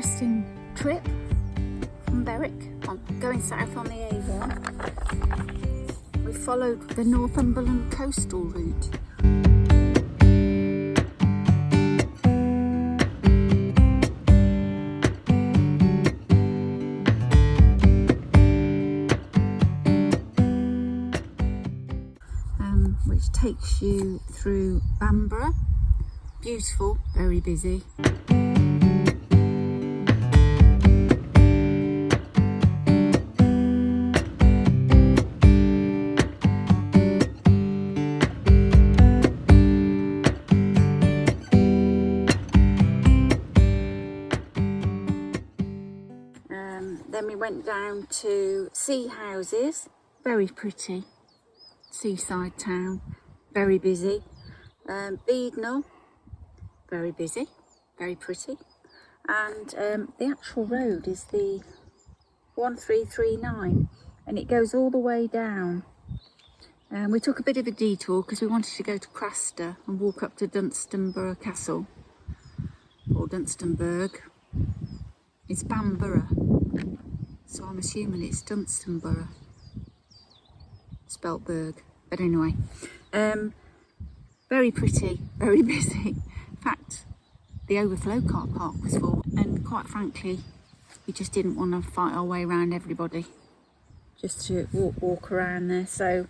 interesting trip from Berwick, going south on the A1. We followed the Northumberland coastal route. Which takes you through Bamborough. Beautiful, very busy. Then we went down to Sea Houses, very pretty seaside town, very busy. Beadnell, very busy, very pretty. And the actual road is the 1339 and it goes all the way down. We took a bit of a detour because we wanted to go to Craster and walk up to Dunstanburgh Castle, or Dunstanburgh. It's Bamborough, so I'm assuming it's Dunstanburgh, spelt Berg, but anyway, very pretty, very busy. In fact, the overflow car park was full, and quite frankly, we just didn't want to fight our way around everybody, just to walk around there. So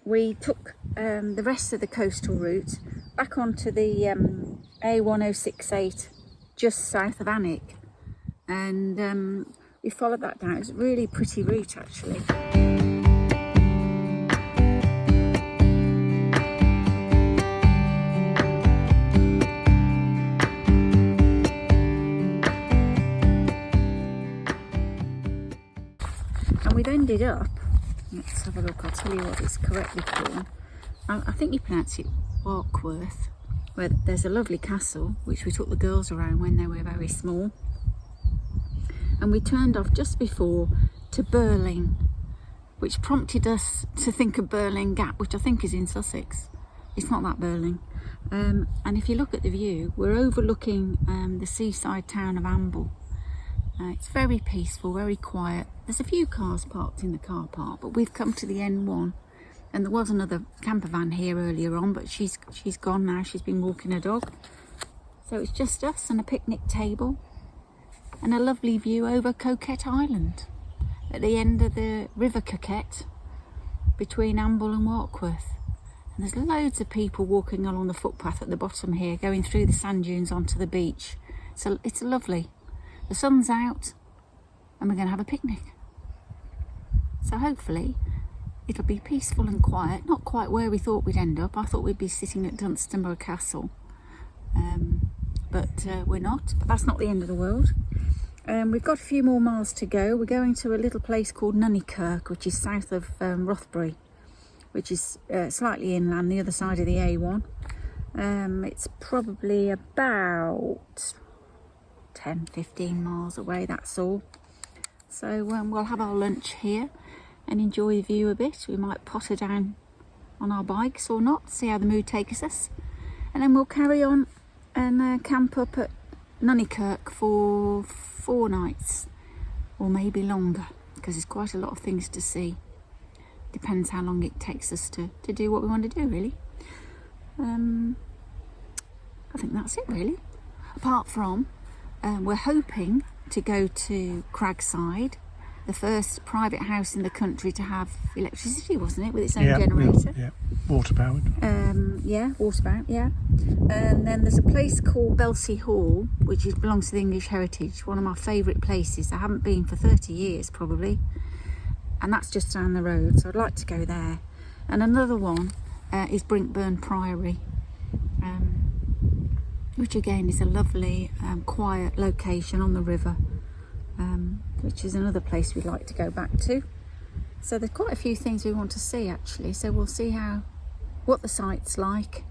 we took the rest of the coastal route back onto the A1068 just south of Alnwick, and we followed that down. It's a really pretty route actually. And we've ended up, let's have a look, I'll tell you what it's correctly called. I think you pronounce it Warkworth, where there's a lovely castle which we took the girls around when they were very small. And we turned off just before to Burling, which prompted us to think of Burling Gap, which I think is in Sussex. It's not that Burling. And if you look at the view, we're overlooking the seaside town of Amble. It's very peaceful, very quiet. There's a few cars parked in the car park, but we've come to the N1. And there was another camper van here earlier on, but she's gone now. She's been walking her dog. So it's just us and a picnic table and a lovely view over Coquette Island at the end of the River Coquette between Amble and Warkworth. And there's loads of people walking along the footpath at the bottom here, going through the sand dunes onto the beach. So it's lovely. The sun's out and we're going to have a picnic. So hopefully it'll be peaceful and quiet, not quite where we thought we'd end up. I thought we'd be sitting at Dunstanburgh Castle, but we're not. But that's not the end of the world. We've got a few more miles to go. We're going to a little place called Nunnykirk, which is south of Rothbury, which is slightly inland, the other side of the A1. It's probably about 10-15 miles away, that's all. So we'll have our lunch here and enjoy the view a bit. We might potter down on our bikes or not, see how the mood takes us, and then we'll carry on and camp up at Nunnykirk for 4 nights or maybe longer, because there's quite a lot of things to see. Depends how long it takes us to do what we want to do, really. I think that's it really, apart from we're hoping to go to Cragside, the first private house in the country to have electricity, wasn't it, with its own generator? Yeah, water powered. Water powered, yeah. And then there's a place called Belsey Hall, which belongs to the English Heritage, one of my favourite places. I haven't been for 30 years probably, and that's just down the road, so I'd like to go there. And another one is Brinkburn Priory, which again is a lovely quiet location on the river, which is another place we'd like to go back to. So there's quite a few things we want to see actually, so we'll see what the site's like.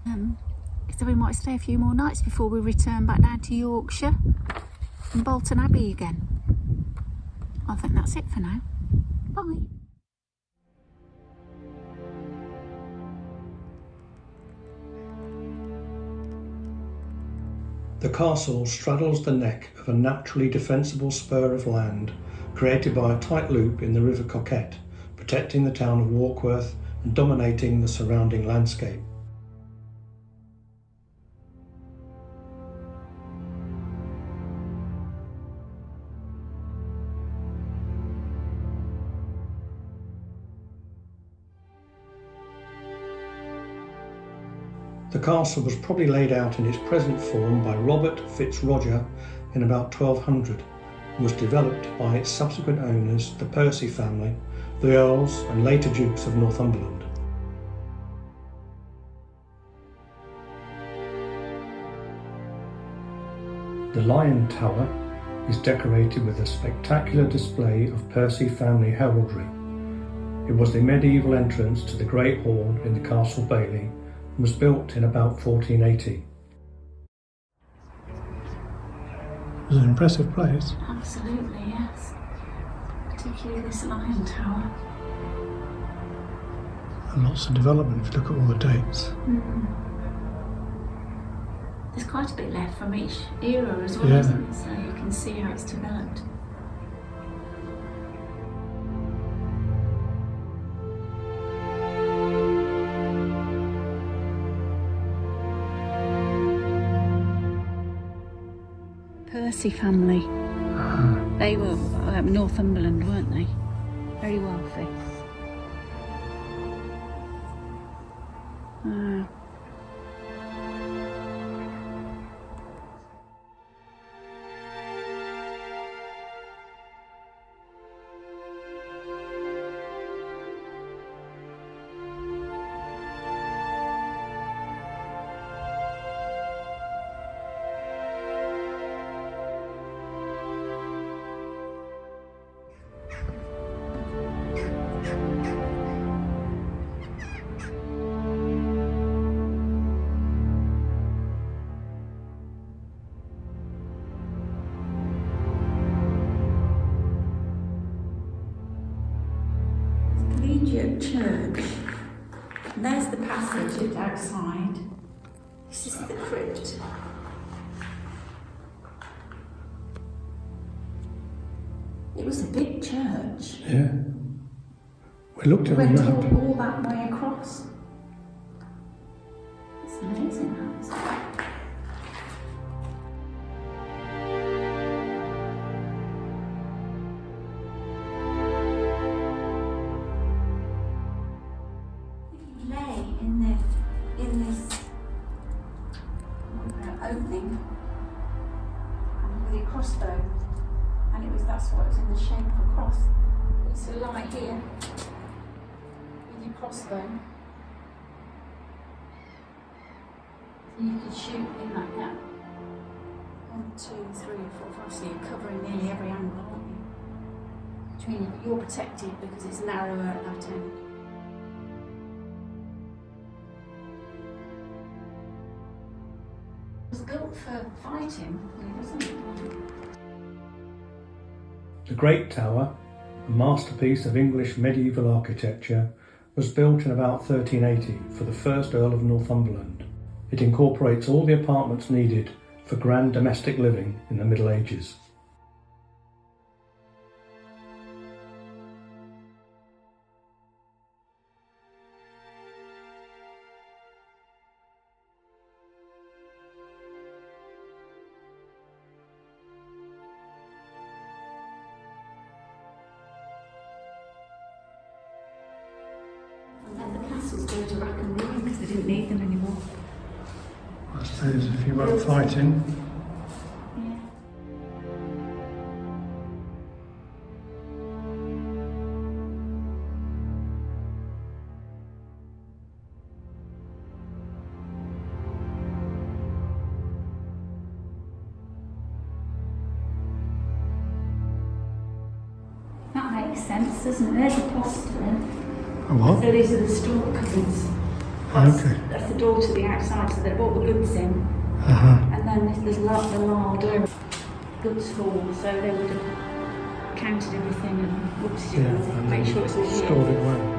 So we might stay a few more nights before we return back down to Yorkshire and Bolton Abbey again. I think that's it for now. Bye. The castle straddles the neck of a naturally defensible spur of land created by a tight loop in the River Coquette, protecting the town of Warkworth and dominating the surrounding landscape. The castle was probably laid out in its present form by Robert Fitzroger in about 1200 and was developed by its subsequent owners, the Percy family, the Earls and later Dukes of Northumberland. The Lion Tower is decorated with a spectacular display of Percy family heraldry. It was the medieval entrance to the Great Hall in the Castle Bailey and was built in about 1480. It was an impressive place. Absolutely, yes. Particularly this Lion Tower. And lots of development if you look at all the dates. There's quite a bit left from each era as well, isn't there? So you can see how it's developed. Percy family. They were Northumberland, weren't they? Very wealthy. Church. And there's the passage outside. This is the crypt. It was a big church. Yeah. We looked at the map. map. All that way across. It's amazing, that. In this opening with your crossbow, and that's why it was in the shape of a cross. It's a light here with your crossbow, so you could shoot in that gap. 1, 2, 3, 4, 5. So you're covering nearly every angle, aren't you? You're protected because it's narrower at that end. It was built for fighting, wasn't it? The Great Tower, a masterpiece of English medieval architecture, was built in about 1380 for the first Earl of Northumberland. It incorporates all the apartments needed for grand domestic living in the Middle Ages. Go to rack and ruin because they didn't need them anymore. I suppose if you weren't fighting. Yeah. That makes sense, doesn't it? There's a postern. What? So these are the store cupboards. That's the door to the outside, so they brought the goods in. And then there's the larder goods for, so they would have counted everything and looked at it and make sure it's all stored it well.